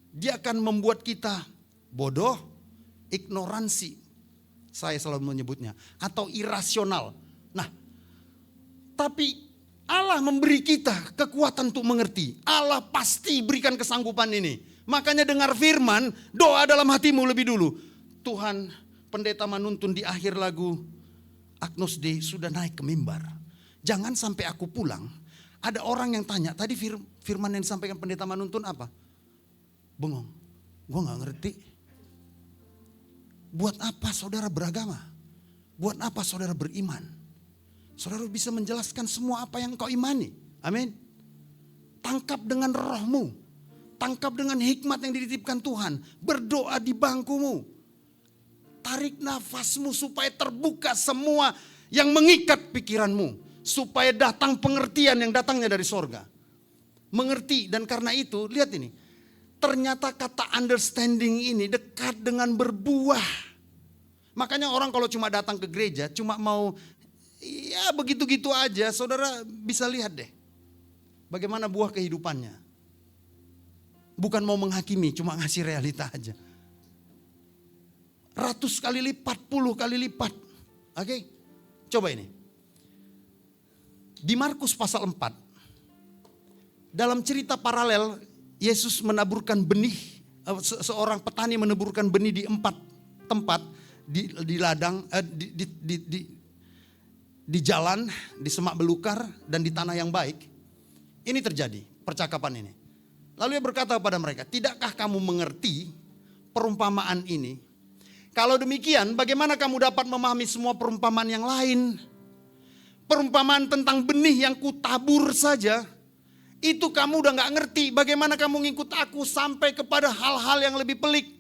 Dia akan membuat kita bodoh, ignoransi. Saya selalu menyebutnya. Atau irasional. Nah, tapi Allah memberi kita kekuatan untuk mengerti. Allah pasti berikan kesanggupan ini. Makanya dengar firman, doa dalam hatimu lebih dulu. Tuhan, pendeta menuntun di akhir lagu Agnus Dei sudah naik ke mimbar. Jangan sampai aku pulang, ada orang yang tanya, tadi firman yang disampaikan pendeta menuntun apa? Bengong, gue gak ngerti. Buat apa saudara beragama? Buat apa saudara beriman? Saudara bisa menjelaskan semua apa yang kau imani. Amin. Tangkap dengan rohmu. Tangkap dengan hikmat yang dititipkan Tuhan. Berdoa di bangkumu. Tarik nafasmu supaya terbuka semua yang mengikat pikiranmu. Supaya datang pengertian yang datangnya dari sorga. Mengerti, dan karena itu lihat ini. Ternyata kata understanding ini dekat dengan berbuah. Makanya orang kalau cuma datang ke gereja, cuma mau ya begitu-gitu aja, saudara bisa lihat deh. Bagaimana buah kehidupannya. Bukan mau menghakimi, cuma ngasih realita aja. Ratus kali lipat, 10 kali lipat. Oke, coba ini. Di Markus pasal 4. Dalam cerita paralel, Yesus menaburkan benih. Seorang petani menaburkan benih di 4 tempat. Di ladang, di jalan, di semak belukar, dan di tanah yang baik. Ini terjadi, percakapan ini. Lalu ia berkata kepada mereka, tidakkah kamu mengerti perumpamaan ini? Kalau demikian, bagaimana kamu dapat memahami semua perumpamaan yang lain? Perumpamaan tentang benih yang kutabur saja, itu kamu udah gak ngerti. Bagaimana kamu ngikut aku sampai kepada hal-hal yang lebih pelik?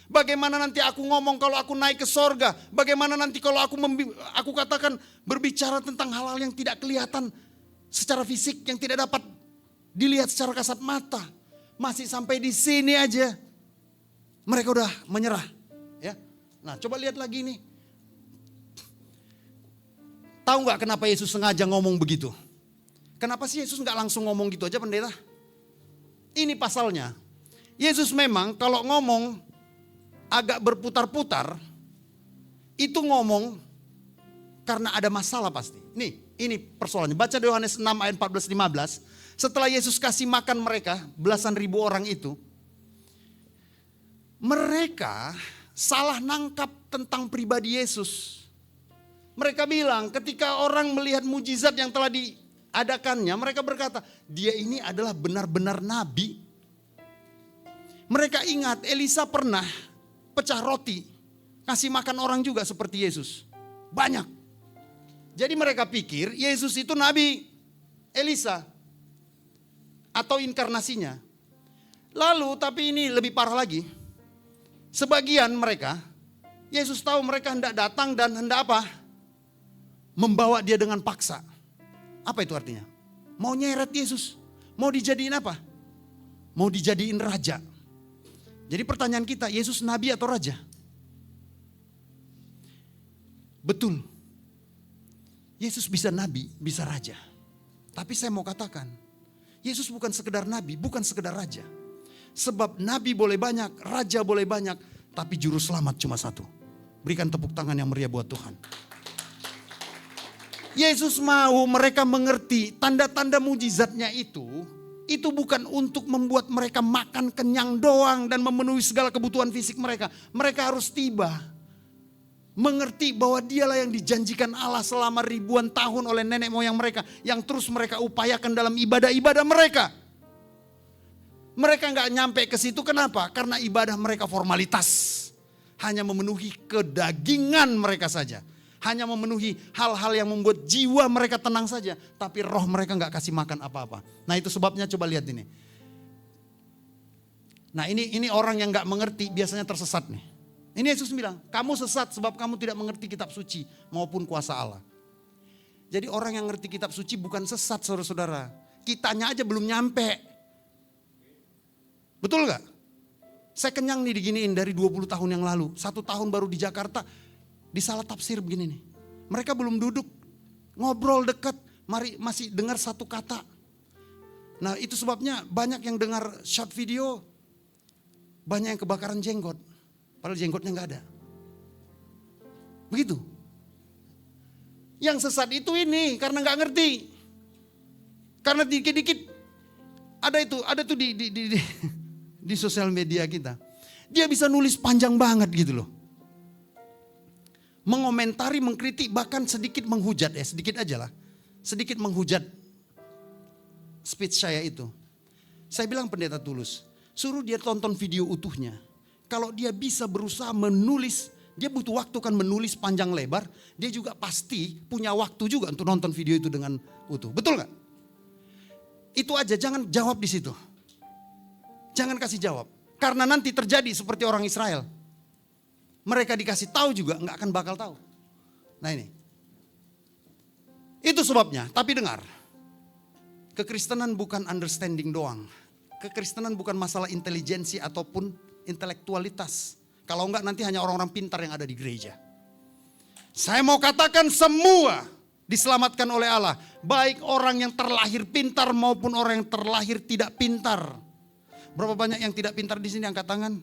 Bagaimana nanti aku ngomong kalau aku naik ke sorga? Bagaimana nanti kalau aku katakan berbicara tentang hal-hal yang tidak kelihatan secara fisik, yang tidak dapat dilihat secara kasat mata? Masih sampai di sini aja mereka udah menyerah, ya. Nah, coba lihat lagi nih. Tahu nggak kenapa Yesus sengaja ngomong begitu? Kenapa sih Yesus nggak langsung ngomong gitu aja, pendeta? Ini pasalnya. Yesus memang kalau ngomong agak berputar-putar, itu ngomong karena ada masalah pasti. Nih, ini persoalannya. Baca di Yohanes 6 ayat 14-15. Setelah Yesus kasih makan mereka, belasan ribu orang itu, mereka salah nangkap tentang pribadi Yesus. Mereka bilang ketika orang melihat mujizat yang telah diadakannya, mereka berkata, dia ini adalah benar-benar nabi. Mereka ingat Elisa pernah pecah roti, kasih makan orang juga seperti Yesus. Banyak. Jadi mereka pikir Yesus itu nabi Elisa. atau inkarnasinya. Lalu tapi ini lebih parah lagi. Sebagian mereka, Yesus tahu mereka hendak datang dan hendak apa? Membawa dia dengan paksa. Apa itu artinya? Mau nyeret Yesus. Mau dijadiin apa? Mau dijadiin raja. Jadi pertanyaan kita, Yesus nabi atau raja? Betul. Yesus bisa nabi, bisa raja. Tapi saya mau katakan, Yesus bukan sekedar nabi, bukan sekedar raja. Sebab nabi boleh banyak, raja boleh banyak, tapi juru selamat cuma satu. Berikan tepuk tangan yang meriah buat Tuhan. Yesus mau mereka mengerti tanda-tanda mujizatnya itu bukan untuk membuat mereka makan kenyang doang dan memenuhi segala kebutuhan fisik mereka. Mereka harus tiba mengerti bahwa dialah yang dijanjikan Allah selama ribuan tahun oleh nenek moyang mereka, yang terus mereka upayakan dalam ibadah-ibadah mereka. Mereka nggak nyampe ke situ, kenapa? Karena ibadah mereka formalitas. Hanya memenuhi kedagingan mereka saja. Hanya memenuhi hal-hal yang membuat jiwa mereka tenang saja. Tapi roh mereka nggak kasih makan apa-apa. Nah itu sebabnya, coba lihat ini. Nah ini orang yang nggak mengerti biasanya tersesat nih. Ini Yesus bilang, kamu sesat sebab kamu tidak mengerti kitab suci maupun kuasa Allah. Jadi orang yang ngerti kitab suci bukan sesat, saudara-saudara. Kitanya aja belum nyampe. Betul gak? Saya kenyang nih diginiin dari 20 tahun yang lalu. 1 tahun baru di Jakarta, disalah tafsir begini nih. Mereka belum duduk, ngobrol dekat, mari masih dengar satu kata. Nah itu sebabnya banyak yang dengar short video, banyak yang kebakaran jenggot. Padahal jenggotnya gak ada. Begitu. Yang sesat itu ini karena gak ngerti. Karena dikit-dikit ada tuh di sosial media kita. Dia bisa nulis panjang banget gitu loh. Mengomentari, mengkritik, bahkan sedikit menghujat. Sedikit aja lah. Sedikit menghujat speech saya itu. Saya bilang pendeta Tulus, suruh dia tonton video utuhnya. Kalau dia bisa berusaha menulis, dia butuh waktu kan menulis panjang lebar. Dia juga pasti punya waktu juga untuk nonton video itu dengan utuh. Betul gak? Itu aja, jangan jawab di situ. Jangan kasih jawab. Karena nanti terjadi seperti orang Israel. Mereka dikasih tahu juga nggak akan bakal tahu. Nah ini. Itu sebabnya, tapi dengar. Kekristenan bukan understanding doang. Kekristenan bukan masalah intelijensi ataupun intelektualitas. Kalau enggak nanti hanya orang-orang pintar yang ada di gereja. Saya mau katakan semua diselamatkan oleh Allah. Baik orang yang terlahir pintar maupun orang yang terlahir tidak pintar. Berapa banyak yang tidak pintar di sini angkat tangan?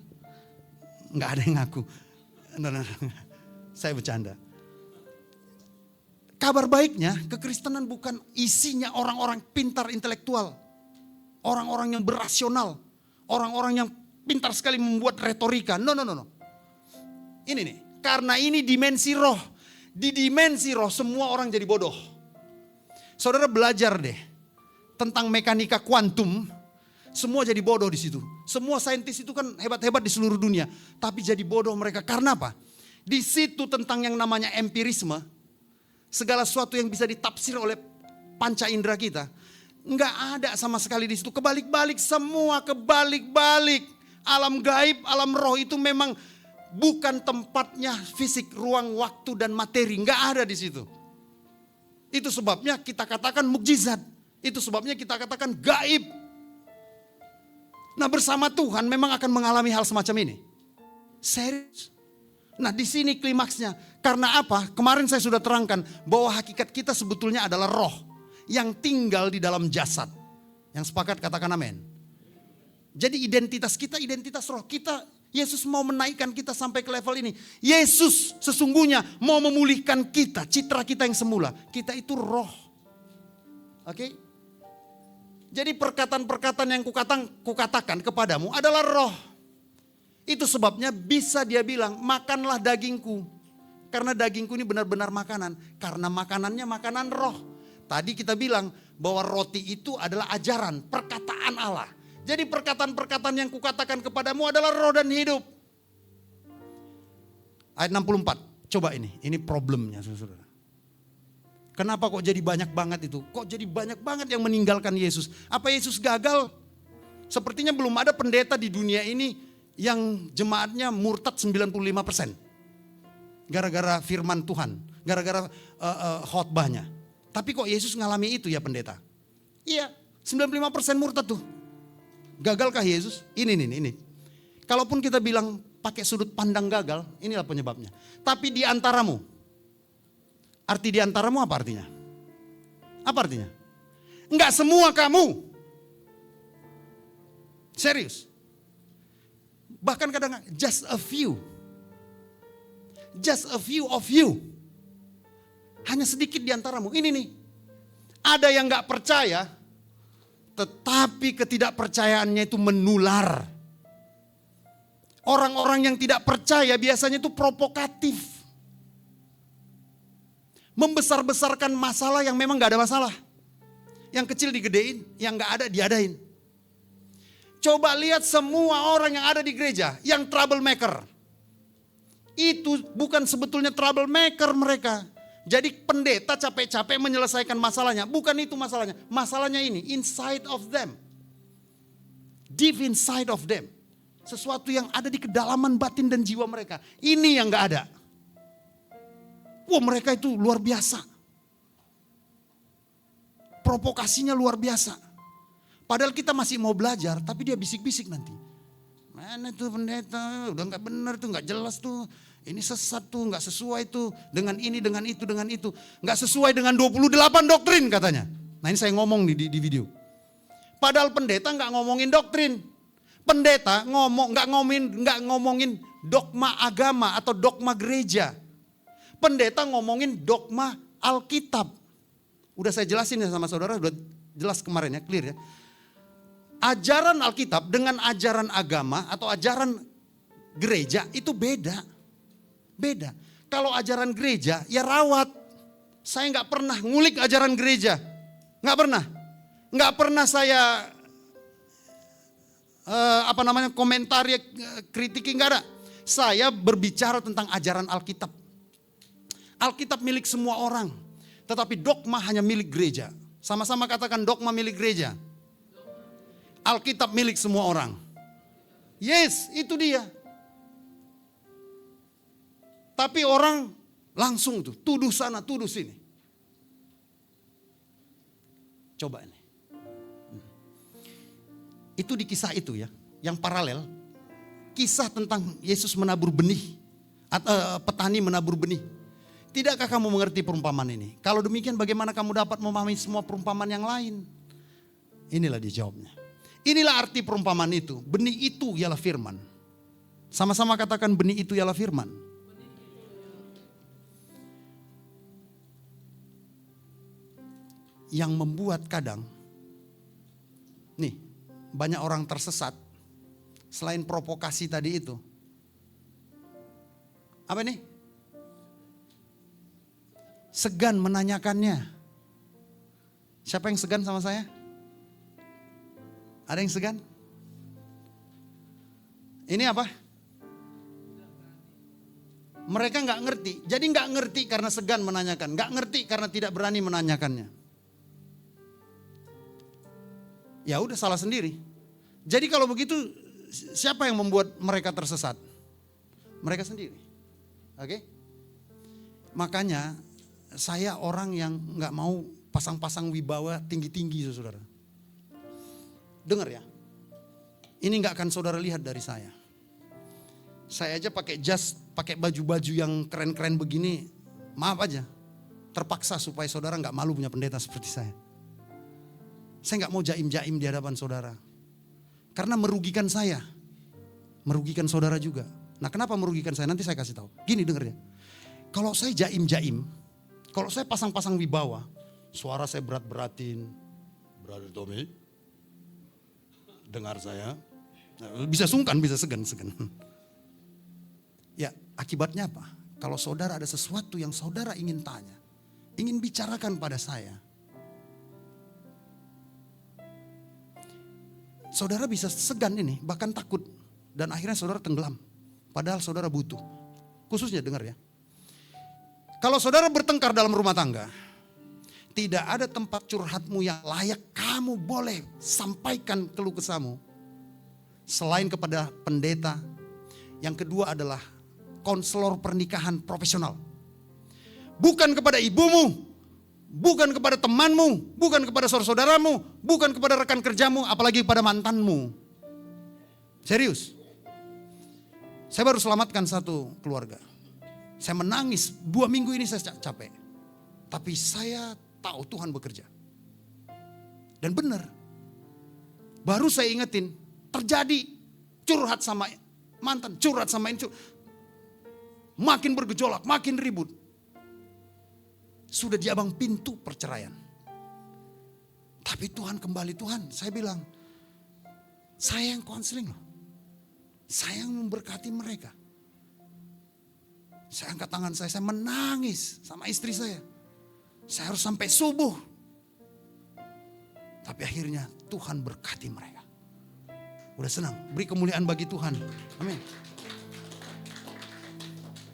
Enggak ada yang ngaku. No. Saya bercanda. Kabar baiknya, kekristenan bukan isinya orang-orang pintar intelektual. Orang-orang yang berasional. Orang-orang yang pintar sekali membuat retorika. No. Ini nih, karena ini dimensi roh. Di dimensi roh semua orang jadi bodoh. Saudara belajar deh tentang mekanika kuantum. Semua jadi bodoh di situ. Semua saintis itu kan hebat-hebat di seluruh dunia. Tapi jadi bodoh mereka. Karena apa? Di situ tentang yang namanya empirisme. Segala sesuatu yang bisa ditafsir oleh panca indera kita. Enggak ada sama sekali di situ. Kebalik-balik, semua kebalik-balik. Alam gaib, alam roh itu memang bukan tempatnya fisik, ruang, waktu dan materi. Enggak ada di situ. Itu sebabnya kita katakan mukjizat. Itu sebabnya kita katakan gaib. Nah bersama Tuhan memang akan mengalami hal semacam ini. Serius. Nah di sini klimaksnya. Karena apa? Kemarin saya sudah terangkan bahwa hakikat kita sebetulnya adalah roh yang tinggal di dalam jasad. Yang sepakat katakan amin. Jadi identitas kita identitas roh. Yesus mau menaikkan kita sampai ke level ini. Yesus sesungguhnya mau memulihkan kita, citra kita yang semula. Kita itu roh. Oke? Jadi perkataan-perkataan yang kukatakan kepadamu adalah roh. Itu sebabnya bisa dia bilang, makanlah dagingku. Karena dagingku ini benar-benar makanan. Karena makanannya makanan roh. Tadi kita bilang bahwa roti itu adalah ajaran, perkataan Allah. Jadi perkataan-perkataan yang kukatakan kepadamu adalah roh dan hidup. Ayat 64, coba ini problemnya saudara. Kenapa kok jadi banyak banget itu? Kok jadi banyak banget yang meninggalkan Yesus? Apa Yesus gagal? Sepertinya belum ada pendeta di dunia ini yang jemaatnya murtad 95%. Gara-gara firman Tuhan, gara-gara khotbahnya. Tapi kok Yesus ngalami itu ya pendeta? Iya, 95% murtad tuh. Gagalkah Yesus? Ini. Kalaupun kita bilang pakai sudut pandang gagal, inilah penyebabnya. Tapi di antaramu, arti di antaramu apa artinya? Apa artinya? Enggak semua kamu. Serius. Bahkan kadang just a few. Just a few of you. Hanya sedikit di antaramu. Ini nih. Ada yang gak percaya. Tetapi ketidakpercayaannya itu menular. Orang-orang yang tidak percaya biasanya itu provokatif. Membesar-besarkan masalah yang memang gak ada masalah. Yang kecil digedein, yang gak ada diadain. Coba lihat semua orang yang ada di gereja yang troublemaker. Itu bukan sebetulnya troublemaker mereka. Jadi pendeta capek-capek menyelesaikan masalahnya. Bukan itu masalahnya. Masalahnya ini, inside of them. Deep inside of them. Sesuatu yang ada di kedalaman batin dan jiwa mereka. Ini yang gak ada. Wah, mereka itu luar biasa. Provokasinya luar biasa. Padahal kita masih mau belajar, tapi dia bisik-bisik nanti. Mana tuh pendeta, udah gak benar tuh, gak jelas tuh. Ini sesat tuh, gak sesuai tuh. Dengan ini, dengan itu, dengan itu. Gak sesuai dengan 28 doktrin katanya. Nah ini saya ngomong di video. Padahal pendeta gak ngomongin doktrin. Pendeta gak ngomongin dogma agama atau dogma gereja. Pendeta ngomongin dogma Alkitab. Udah saya jelasin ya sama saudara, udah jelas kemarin ya, clear ya. Ajaran Alkitab dengan ajaran agama atau ajaran gereja itu beda. Beda. Kalau ajaran gereja ya rawat. Saya gak pernah ngulik ajaran gereja. Gak pernah. Gak pernah saya komentari, kritiki, gak ada. Saya berbicara tentang ajaran Alkitab. Alkitab milik semua orang. Tetapi dogma hanya milik gereja. Sama-sama katakan dogma milik gereja. Alkitab milik semua orang. Yes, itu dia. Tapi orang langsung tuh, tuduh sana, tuduh sini. Coba ini. Itu di kisah itu ya, yang paralel. Kisah tentang Yesus menabur benih. Petani menabur benih. Tidakkah kamu mengerti perumpamaan ini? Kalau demikian bagaimana kamu dapat memahami semua perumpamaan yang lain? Inilah dia jawabnya. Inilah arti perumpamaan itu. Benih itu ialah firman. Sama-sama katakan benih itu ialah firman. Yang membuat kadang, nih banyak orang tersesat. Selain provokasi tadi itu. Apa nih? Segan menanyakannya. Siapa yang segan sama saya? Ada yang segan? Ini apa? Mereka gak ngerti. Jadi gak ngerti karena segan menanyakan. Gak ngerti karena tidak berani menanyakannya. Ya udah salah sendiri. Jadi kalau begitu siapa yang membuat mereka tersesat? Mereka sendiri. Oke? Makanya saya orang yang gak mau pasang-pasang wibawa tinggi-tinggi saudara. Dengar ya, ini gak akan saudara lihat dari saya. Saya aja pakai jas, pakai baju-baju yang keren-keren begini, maaf aja. Terpaksa supaya saudara gak malu punya pendeta seperti saya. Saya gak mau jaim-jaim di hadapan saudara. Karena merugikan saya, merugikan saudara juga. Nah kenapa merugikan saya? Nanti saya kasih tahu. Gini denger ya, kalau saya jaim-jaim, kalau saya pasang-pasang wibawa, suara saya berat-beratin. Brother Tommy, dengar saya, bisa sungkan, bisa segan. Ya akibatnya apa? Kalau saudara ada sesuatu yang saudara ingin tanya, ingin bicarakan pada saya, saudara bisa segan ini, bahkan takut. Dan akhirnya saudara tenggelam. Padahal saudara butuh. Khususnya dengar ya. Kalau saudara bertengkar dalam rumah tangga, Tidak ada tempat curhatmu yang layak kamu boleh sampaikan keluh kesahmu selain kepada pendeta. Yang kedua adalah konselor pernikahan profesional. Bukan kepada ibumu, bukan kepada temanmu, bukan kepada saudaramu, bukan kepada rekan kerjamu, apalagi kepada mantanmu. Serius. Saya baru selamatkan satu keluarga. Saya menangis, 2 minggu ini saya capek. Tapi saya tahu Tuhan bekerja. Dan benar. Baru saya ingetin, terjadi curhat sama mantan, curhat sama ini. Makin bergejolak, makin ribut. Sudah di abang pintu perceraian. Tapi Tuhan kembali, Tuhan saya bilang, saya yang konseling loh. Saya yang memberkati mereka. Saya angkat tangan saya menangis sama istri saya. Saya harus sampai subuh. Tapi akhirnya Tuhan berkati mereka. Udah senang, beri kemuliaan bagi Tuhan. Amin.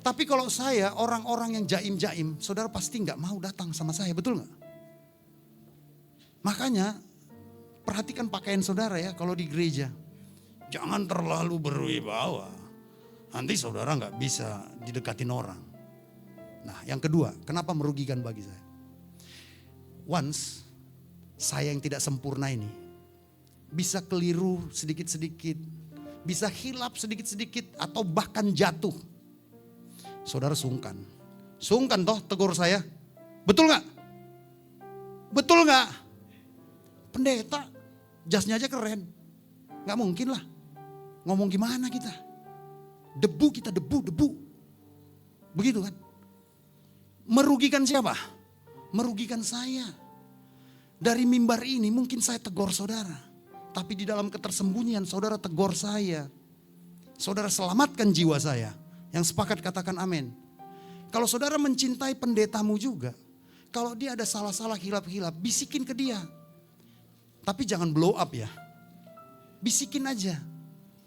Tapi kalau saya orang-orang yang jaim-jaim, saudara pasti nggak mau datang sama saya, betul nggak? Makanya perhatikan pakaian saudara ya kalau di gereja. Jangan terlalu berwibawa. Nanti saudara nggak bisa didekatin orang. Nah yang kedua, kenapa merugikan bagi saya? Once saya yang tidak sempurna ini bisa keliru sedikit-sedikit, bisa hilap sedikit-sedikit atau bahkan jatuh. Saudara sungkan. Sungkan toh tegur saya. Betul gak? Betul gak? Pendeta jasnya aja keren. Gak mungkin lah. Ngomong gimana kita? Debu kita, debu. Begitu kan? Merugikan siapa? Merugikan saya. Dari mimbar ini mungkin saya tegur saudara. Tapi di dalam ketersembunyian saudara tegur saya. Saudara selamatkan jiwa saya. Yang sepakat katakan amin. Kalau saudara mencintai pendetamu juga. Kalau dia ada salah-salah hilap-hilap, bisikin ke dia. Tapi jangan blow up ya. Bisikin aja.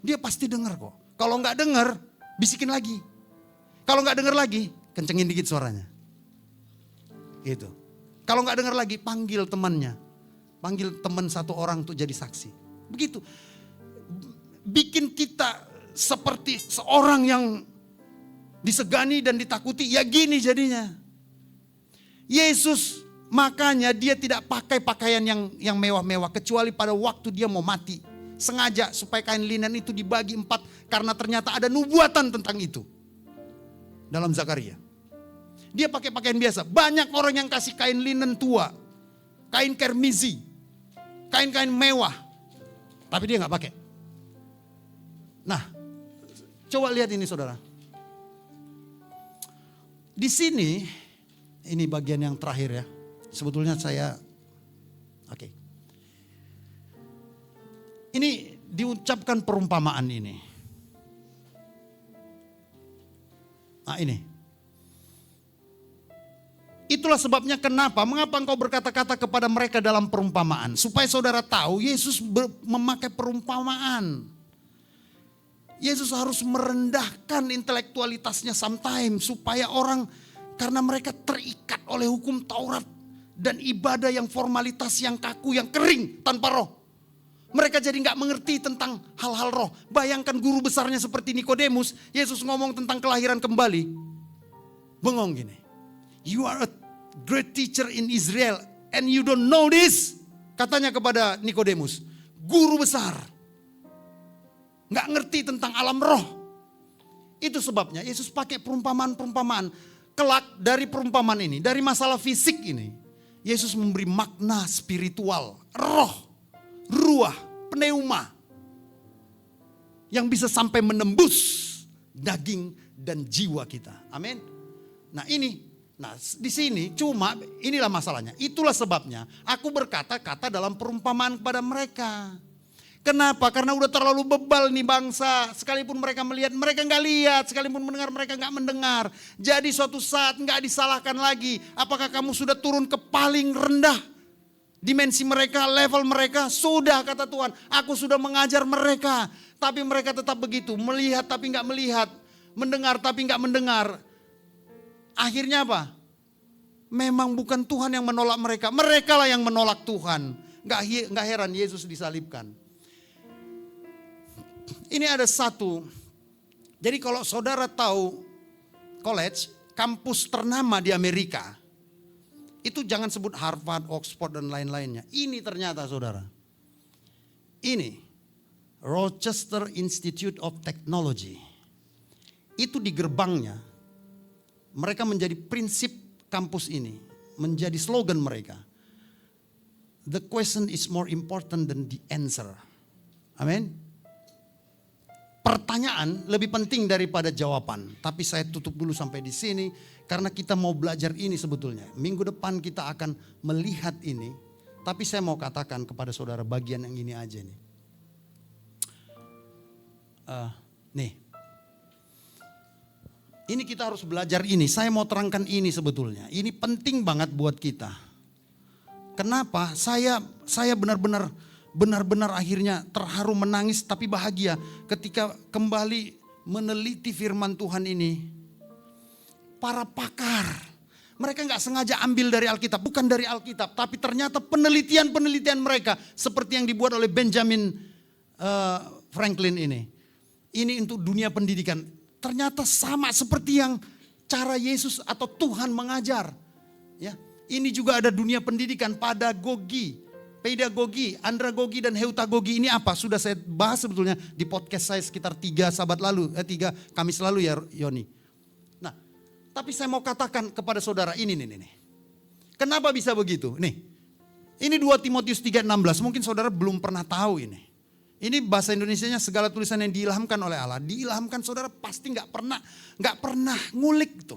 Dia pasti dengar kok. Kalau nggak dengar, bisikin lagi. Kalau nggak dengar lagi, kencengin dikit suaranya. Gitu. Kalau nggak dengar lagi, panggil temannya. Panggil teman satu orang untuk jadi saksi. Begitu. Bikin kita seperti seorang yang disegani dan ditakuti. Ya gini jadinya. Yesus makanya dia tidak pakai pakaian yang mewah-mewah. Kecuali pada waktu dia mau mati. Sengaja supaya kain linen itu dibagi 4. Karena ternyata ada nubuatan tentang itu. Dalam Zakaria. Dia pakai pakaian biasa. Banyak orang yang kasih kain linen tua. Kain kermizi. Kain-kain mewah. Tapi dia gak pakai. Nah, coba lihat ini saudara. Di sini, ini bagian yang terakhir ya. Sebetulnya saya, oke. Ini diucapkan perumpamaan ini. Nah ini. Itulah sebabnya mengapa engkau berkata-kata kepada mereka dalam perumpamaan. Supaya saudara tahu Yesus memakai perumpamaan. Yesus harus merendahkan intelektualitasnya sometimes. Supaya orang, karena mereka terikat oleh hukum Taurat. Dan ibadah yang formalitas, yang kaku, yang kering, tanpa roh. Mereka jadi gak mengerti tentang hal-hal roh. Bayangkan guru besarnya seperti Nikodemus. Yesus ngomong tentang kelahiran kembali. Bengong gini. You are a great teacher in Israel and you don't know this. Katanya kepada Nikodemus. Guru besar. Gak ngerti tentang alam roh. Itu sebabnya Yesus pakai perumpamaan-perumpamaan. Kelak dari perumpamaan ini, dari masalah fisik ini. Yesus memberi makna spiritual. Roh, ruah, pneuma. Yang bisa sampai menembus daging dan jiwa kita. Amin. Nah ini. Nah di sini cuma inilah masalahnya. Itulah sebabnya aku berkata-kata dalam perumpamaan kepada mereka. Kenapa? Karena udah terlalu bebal nih bangsa. Sekalipun mereka melihat, mereka gak lihat. Sekalipun mendengar, mereka gak mendengar. Jadi suatu saat gak disalahkan lagi. Apakah kamu sudah turun ke paling rendah dimensi mereka, level mereka? Sudah kata Tuhan. Aku sudah mengajar mereka. Tapi mereka tetap begitu. Melihat tapi gak melihat. Mendengar tapi gak mendengar. Akhirnya apa? Memang bukan Tuhan yang menolak mereka. Mereka lah yang menolak Tuhan. Nggak heran Yesus disalibkan. Ini ada satu. Jadi kalau saudara tahu college, kampus ternama di Amerika. Itu jangan sebut Harvard, Oxford dan lain-lainnya. Ini ternyata saudara. Ini Rochester Institute of Technology. Itu di gerbangnya. Mereka menjadi prinsip kampus ini. Menjadi slogan mereka. The question is more important than the answer. Amin. Pertanyaan lebih penting daripada jawaban. Tapi saya tutup dulu sampai di sini. Karena kita mau belajar ini sebetulnya. Minggu depan kita akan melihat ini. Tapi saya mau katakan kepada saudara bagian yang ini aja nih. Nih. Ini kita harus belajar ini. Saya mau terangkan ini sebetulnya. Ini penting banget buat kita. Kenapa? Saya benar-benar akhirnya terharu menangis tapi bahagia ketika kembali meneliti firman Tuhan ini. Para pakar, mereka nggak sengaja ambil dari Alkitab, bukan dari Alkitab, tapi ternyata penelitian mereka seperti yang dibuat oleh Benjamin Franklin ini. Ini untuk dunia pendidikan. Ternyata sama seperti yang cara Yesus atau Tuhan mengajar. Ya, ini juga ada dunia pendidikan, pedagogi, andragogi dan heutagogi. Ini apa? Sudah saya bahas sebetulnya di podcast saya sekitar 3 Kamis lalu ya Yoni. Nah, tapi saya mau katakan kepada saudara ini nih. Kenapa bisa begitu? Ini 2 Timotius 3:16. Mungkin saudara belum pernah tahu ini. Ini bahasa Indonesianya segala tulisan yang diilhamkan oleh Allah. Diilhamkan saudara pasti nggak pernah ngulik tuh.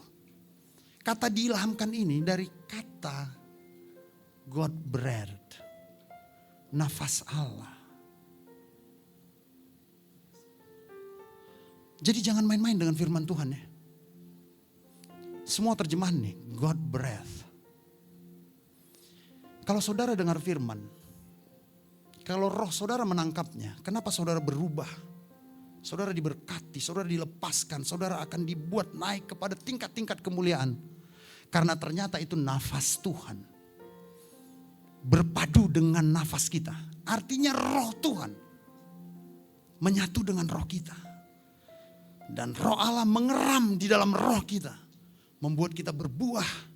Kata diilhamkan ini dari kata God breathed. Nafas Allah. Jadi jangan main-main dengan firman Tuhan ya. Semua terjemahan nih, God breath. Kalau saudara dengar firman, kalau roh saudara menangkapnya, kenapa saudara berubah? Saudara diberkati, saudara dilepaskan, saudara akan dibuat naik kepada tingkat-tingkat kemuliaan. Karena ternyata itu nafas Tuhan. Berpadu dengan nafas kita. Artinya roh Tuhan menyatu dengan roh kita. Dan roh Allah mengeram di dalam roh kita. Membuat kita berbuah.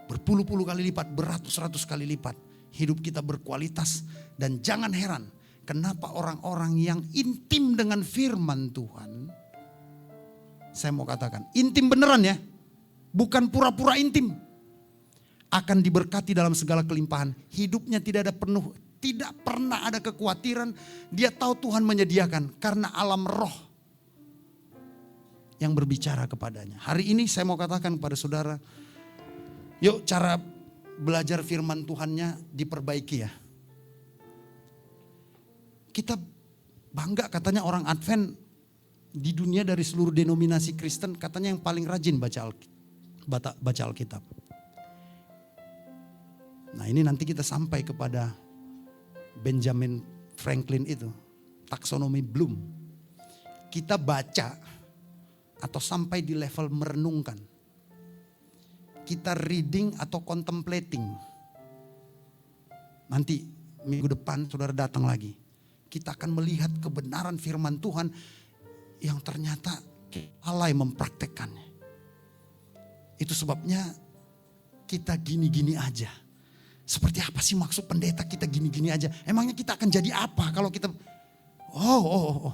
Berpuluh-puluh kali lipat, beratus-ratus kali lipat. Hidup kita berkualitas. Dan jangan heran kenapa orang-orang yang intim dengan firman Tuhan. Saya mau katakan intim beneran ya. Bukan pura-pura intim. Akan diberkati dalam segala kelimpahan. Hidupnya tidak pernah ada kekhawatiran. Dia tahu Tuhan menyediakan karena alam roh yang berbicara kepadanya. Hari ini saya mau katakan kepada saudara, yuk cara belajar firman Tuhannya diperbaiki ya. Kita bangga katanya orang Advent di dunia dari seluruh denominasi Kristen katanya yang paling rajin baca Alkitab. Nah ini nanti kita sampai kepada Benjamin Franklin itu. Taksonomi Bloom. Kita baca atau sampai di level merenungkan. Kita reading atau contemplating. Nanti minggu depan saudara datang lagi. Kita akan melihat kebenaran firman Tuhan yang ternyata alay mempraktekkannya. Itu sebabnya kita gini-gini aja. Seperti apa sih maksud pendeta kita gini-gini aja? Emangnya kita akan jadi apa kalau kita... Oh.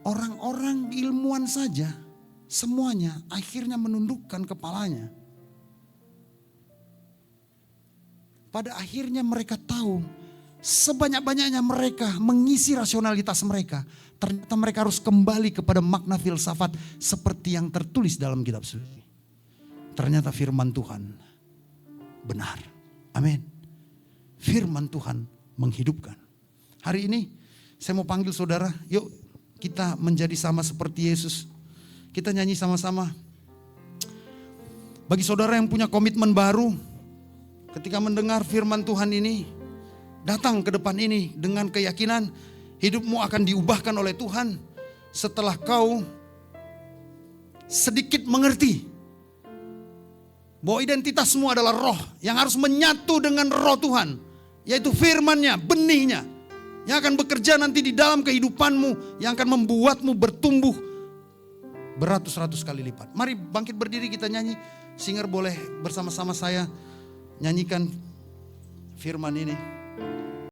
Orang-orang ilmuwan saja semuanya akhirnya menundukkan kepalanya. Pada akhirnya mereka tahu sebanyak-banyaknya mereka mengisi rasionalitas mereka. Ternyata mereka harus kembali kepada makna filsafat seperti yang tertulis dalam kitab suci. Ternyata firman Tuhan benar. Amin. Firman Tuhan menghidupkan. Hari ini saya mau panggil saudara, yuk kita menjadi sama seperti Yesus. Kita nyanyi sama-sama. Bagi saudara yang punya komitmen baru, ketika mendengar firman Tuhan ini, datang ke depan ini dengan keyakinan hidupmu akan diubahkan oleh Tuhan. setelah kau sedikit mengerti bahwa identitasmu adalah roh yang harus menyatu dengan roh Tuhan, yaitu firman-Nya, benihnya, yang akan bekerja nanti di dalam kehidupanmu, yang akan membuatmu bertumbuh beratus-ratus kali lipat. Mari bangkit berdiri, kita nyanyi. Singer boleh bersama-sama saya nyanyikan firman ini.